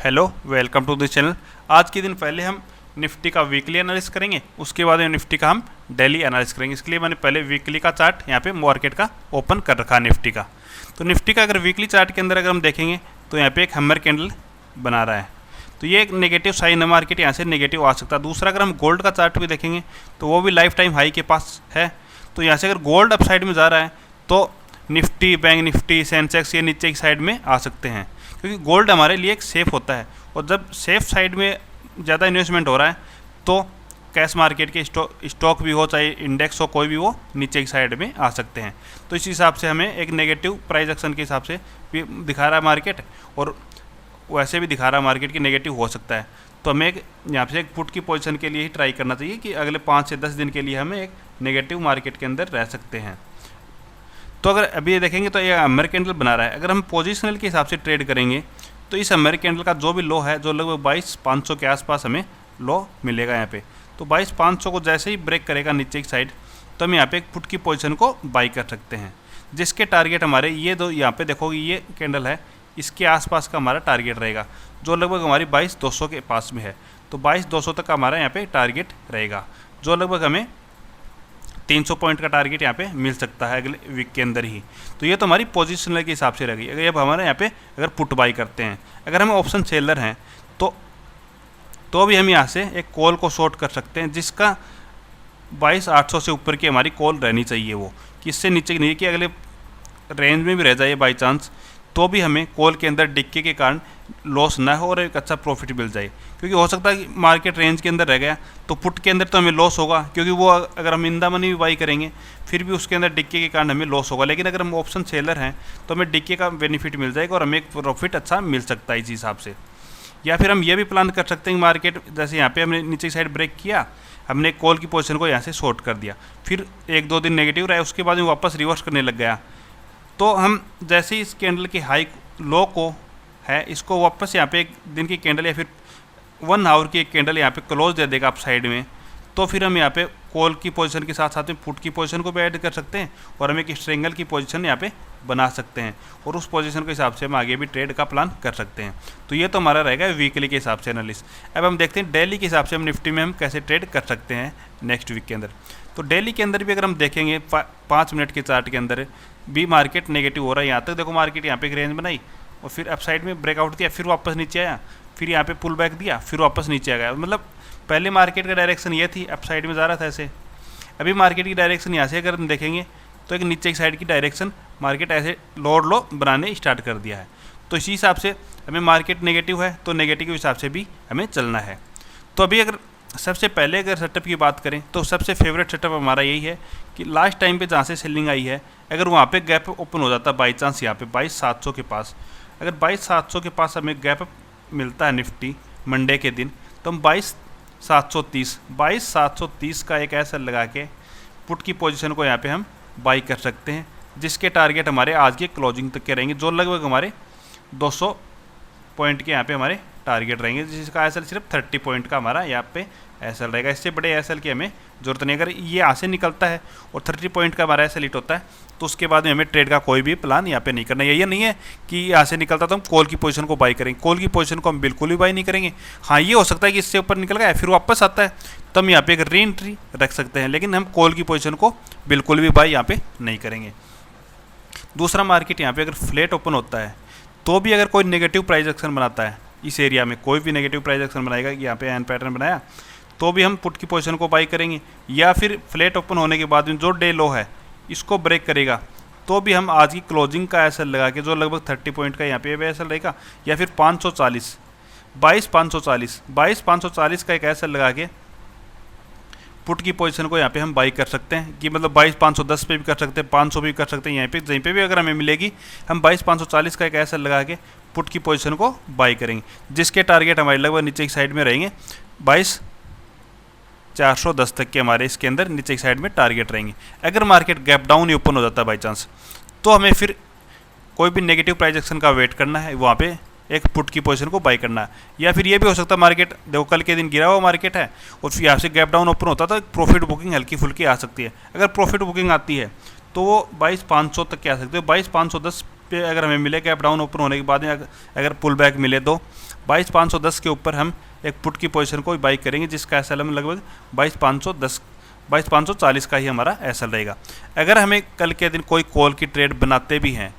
Hello, welcome to this channel. आज के दिन पहले हम निफ्टी का वीकली एनालिसिस करेंगे, उसके बाद में निफ्टी का हम डेली एनालिसिस करेंगे। इसके लिए मैंने पहले वीकली का चार्ट यहाँ पे मार्केट का ओपन कर रखा है निफ्टी का। तो निफ्टी का अगर वीकली चार्ट के अंदर अगर हम देखेंगे तो यहाँ पे एक हैमर कैंडल बना रहा है, तो ये एक नेगेटिव साइन है, मार्केट यहाँ से नेगेटिव आ सकता है। दूसरा अगर हम गोल्ड का चार्ट भी देखेंगे तो वो भी लाइफ टाइम हाई के पास है। तो यहाँ से अगर गोल्ड अप साइड में जा रहा है तो निफ्टी, बैंक निफ्टी, सेंसेक्स ये नीचे की साइड में आ सकते हैं, क्योंकि गोल्ड हमारे लिए एक सेफ होता है। और जब सेफ साइड में ज़्यादा इन्वेस्टमेंट हो रहा है तो कैश मार्केट के स्टॉक भी हो, चाहे इंडेक्स हो, कोई भी हो, नीचे की साइड में आ सकते हैं। तो इस हिसाब से हमें एक नेगेटिव प्राइस एक्शन के हिसाब से भी दिखा रहा है मार्केट, और वैसे भी दिखा रहा है मार्केट की नेगेटिव हो सकता है। तो हमें एक यहाँ से एक पुट की पोजीशन के लिए ही ट्राई करना चाहिए कि अगले 5 से 10 दिन के लिए हमें एक नेगेटिव मार्केट के अंदर रह सकते हैं। तो अगर अभी ये देखेंगे तो ये हैमर कैंडल बना रहा है। अगर हम पोजिशनल के हिसाब से ट्रेड करेंगे तो इस हैमर कैंडल का जो भी लो है, जो लगभग 22,500 के आसपास हमें लो मिलेगा यहाँ पे। तो 22,500 को जैसे ही ब्रेक करेगा नीचे की साइड, तो हम यहाँ पे एक पुट की पोजीशन को बाई कर सकते हैं, जिसके टारगेट हमारे ये दो यहाँ पे देखोगे ये कैंडल है, इसके आसपास का हमारा टारगेट रहेगा, जो लगभग हमारी 22,200 के पास में है। तो 22,200 तक का हमारा यहाँ पे टारगेट रहेगा, जो लगभग हमें 300 पॉइंट का टारगेट यहाँ पे मिल सकता है अगले वीक के अंदर ही। तो ये तो हमारी पोजीशनल के हिसाब से रहेगी। अगर अब हमारे यहाँ पे अगर पुट बाई करते हैं, अगर हम ऑप्शन सेलर हैं तो भी हम यहाँ से एक कॉल को शॉर्ट कर सकते हैं, जिसका 22,800 से ऊपर की हमारी कॉल रहनी चाहिए, वो कि इससे नीचे नहीं, कि अगले रेंज में भी रह जाए बाई चांस, तो भी हमें कॉल के अंदर डिक्के के कारण लॉस ना हो और एक अच्छा प्रॉफिट मिल जाए। क्योंकि हो सकता है कि मार्केट रेंज के अंदर रह गया तो पुट के अंदर तो हमें लॉस होगा, क्योंकि वो अगर हम इन द मनी भी बाई करेंगे फिर भी उसके अंदर डिक्के के कारण हमें लॉस होगा। लेकिन अगर हम ऑप्शन सेलर हैं तो हमें डिक्के का बेनिफिट मिल जाएगा और हमें एक प्रॉफिट अच्छा मिल सकता है इस हिसाब से। या फिर हम ये भी प्लान कर सकते हैं मार्केट जैसे यहाँ पे हमने नीचे की साइड ब्रेक किया, हमने कॉल की पोजीशन को यहाँ से शॉर्ट कर दिया, फिर 1-2 दिन नेगेटिव रहा, उसके बाद में वापस रिवर्स करने लग गया, तो हम जैसे ही इस कैंडल के हाई लो को है, इसको वापस यहाँ पे एक दिन की कैंडल या फिर 1 आवर की एक कैंडल यहाँ पे क्लोज दे देगा अप साइड में, तो फिर हम यहाँ पे कॉल की पोजीशन के साथ साथ में पुट की पोजीशन को भी ऐड कर सकते हैं और हम एक स्ट्रेंगल की पोजीशन यहाँ पे बना सकते हैं, और उस पोजीशन के हिसाब से हम आगे भी ट्रेड का प्लान कर सकते हैं। तो ये तो हमारा रहेगा वीकली के हिसाब से एनालिसिस। अब हम देखते हैं डेली के हिसाब से हम निफ्टी में हम कैसे ट्रेड कर सकते हैं नेक्स्ट वीक के अंदर। तो डेली के अंदर भी अगर हम देखेंगे 5 मिनट के चार्ट के अंदर भी मार्केट नेगेटिव हो रहा है। यहाँ तक देखो मार्केट यहाँ पे एक रेंज बनाई और फिर अप साइड में ब्रेकआउट किया, फिर वापस नीचे आया, फिर यहाँ पे पुल बैक दिया, फिर वापस नीचे आ गया। मतलब पहले मार्केट का डायरेक्शन ये थी, अप साइड में जा रहा था ऐसे। अभी मार्केट की डायरेक्शन यहाँ से अगर हम देखेंगे तो एक नीचे की साइड की डायरेक्शन मार्केट ऐसे लोअर लो बनाने स्टार्ट कर दिया है। तो इसी हिसाब से हमें मार्केट नेगेटिव है तो नेगेटिव के हिसाब से भी हमें चलना है। तो अभी अगर सबसे पहले अगर सेटअप की बात करें तो सबसे फेवरेट सेटअप हमारा यही है कि लास्ट टाइम पे जहाँ से सेलिंग आई है, अगर वहाँ पे गैप ओपन हो जाता है बाई चांस यहाँ पे 22,700 के पास, अगर 22,700 के पास हमें गैप मिलता है निफ्टी मंडे के दिन, तो हम 22,730 का एक ऐसा लगा के पुट की पोजीशन को यहाँ पे हम बाई कर सकते हैं, जिसके टारगेट हमारे आज के क्लोजिंग तक के रहेंगे, जो लगभग हमारे 200 पॉइंट के यहाँ पे हमारे टारगेट रहेंगे, जिसका एसएल सिर्फ 30 पॉइंट का हमारा यहाँ पे एसएल रहेगा। इससे बड़े एसएल की हमें जरूरत नहीं। अगर ये यहाँ से निकलता है और 30 पॉइंट का हमारा एसएल हिट होता है तो उसके बाद में हमें ट्रेड का कोई भी प्लान यहाँ पे नहीं करना है। ये नहीं है कि यहाँ से निकलता तो हम कॉल की पोजीशन को बाई करेंगे, कॉल की पोजीशन को हम बिल्कुल भी बाई नहीं करेंगे। हाँ, ये हो सकता है कि इससे ऊपर निकल गया फिर वापस आता है तो हम यहाँ पे एक री एंट्री रख सकते हैं, लेकिन हम कॉल की पोजीशन को बिल्कुल भी बाई यहाँ पे नहीं करेंगे। दूसरा, मार्केट यहाँ पे अगर फ्लैट ओपन होता है तो भी अगर कोई नेगेटिव प्राइस एक्शन बनाता है, इस एरिया में कोई भी नेगेटिव प्राइस एक्शन बनाएगा कि यहाँ पे एन पैटर्न बनाया, तो भी हम पुट की पोजीशन को बाई करेंगे। या फिर फ्लैट ओपन होने के बाद में जो डे लो है इसको ब्रेक करेगा तो भी हम आज की क्लोजिंग का एसएल लगा के, जो लगभग 30 पॉइंट का यहाँ पे एसएल रहेगा, या फिर 540 22,540 का एक एसएल लगा के पुट की पोजीशन को यहाँ पे हम बाई कर सकते हैं, कि मतलब 22,510 पे भी कर सकते हैं, 500 भी कर सकते हैं, यहाँ पे जहीं पे भी अगर हमें मिलेगी हम 22,540 का एक एसएल लगा के पुट की पोजीशन को बाई करेंगे, जिसके टारगेट हमारे लगभग नीचे की साइड में रहेंगे 22,410 तक के हमारे इसके अंदर नीचे की साइड में टारगेट रहेंगे। अगर मार्केट गैप डाउन ही ओपन हो जाता है बाई चांस, तो हमें फिर कोई भी नेगेटिव प्राइस एक्शन का वेट करना है, वहाँ पे एक पुट की पोजीशन को बाई करना है। या फिर ये भी हो सकता है मार्केट देखो कल के दिन गिरा हुआ मार्केट है और फिर यहाँ से गैप डाउन ओपन होता तो प्रॉफिट बुकिंग हल्की फुल्की आ सकती है। अगर प्रॉफिट बुकिंग आती है तो वो 22,500 तक के आ सकते हो। 22,510 पे अगर हमें मिले गैप डाउन ओपन होने के बाद में अगर पुल बैक मिले तो 22,510 के ऊपर हम एक पुट की पोजीशन को बाई करेंगे, जिसका एसएल हम लगभग 22,540 का ही हमारा एसएल रहेगा। अगर हमें कल के दिन कोई कॉल की ट्रेड बनाते भी हैं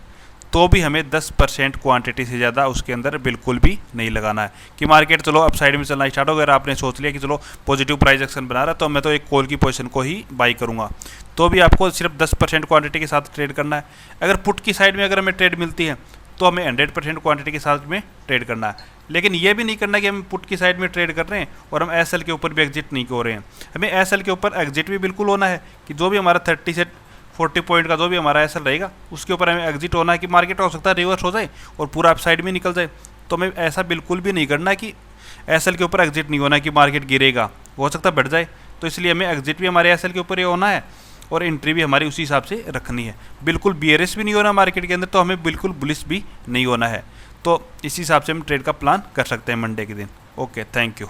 तो भी हमें 10% क्वांटिटी से ज़्यादा उसके अंदर बिल्कुल भी नहीं लगाना है कि मार्केट चलो अप साइड में चलना स्टार्ट हो गया, आपने सोच लिया कि चलो पॉजिटिव प्राइस एक्शन बना रहा है तो मैं तो एक कॉल की पोजीशन को ही बाई करूंगा, तो भी आपको सिर्फ 10% क्वांटिटी के साथ ट्रेड करना है। अगर पुट की साइड में अगर हमें ट्रेड मिलती है तो हमें 100% क्वांटिटी के साथ में ट्रेड करना है, लेकिन ये भी नहीं करना कि हम पुट की साइड में ट्रेड कर रहे हैं और हम एसएल के ऊपर भी एग्जिट नहीं हो रहे हैं। हमें एसएल के ऊपर एग्जिट भी बिल्कुल होना है कि जो भी हमारा 30 से 40 पॉइंट का जो भी हमारा एसएल रहेगा उसके ऊपर हमें एग्जिट होना है कि मार्केट हो सकता है रिवर्स हो जाए और पूरा अप साइड में निकल जाए। तो हमें ऐसा बिल्कुल भी नहीं करना है कि एसएल के ऊपर एग्जिट नहीं होना है कि मार्केट गिरेगा, हो सकता है बढ़ जाए, तो इसलिए हमें एग्जिट भी हमारे एसएल के ऊपर ही होना है और एंट्री भी हमारी उसी हिसाब से रखनी है। बिल्कुल बियरिश भी नहीं होना मार्केट के अंदर, तो हमें बिल्कुल बुलिश भी नहीं होना है। तो इसी हिसाब से हम ट्रेड का प्लान कर सकते हैं मंडे के दिन। Okay, thank you.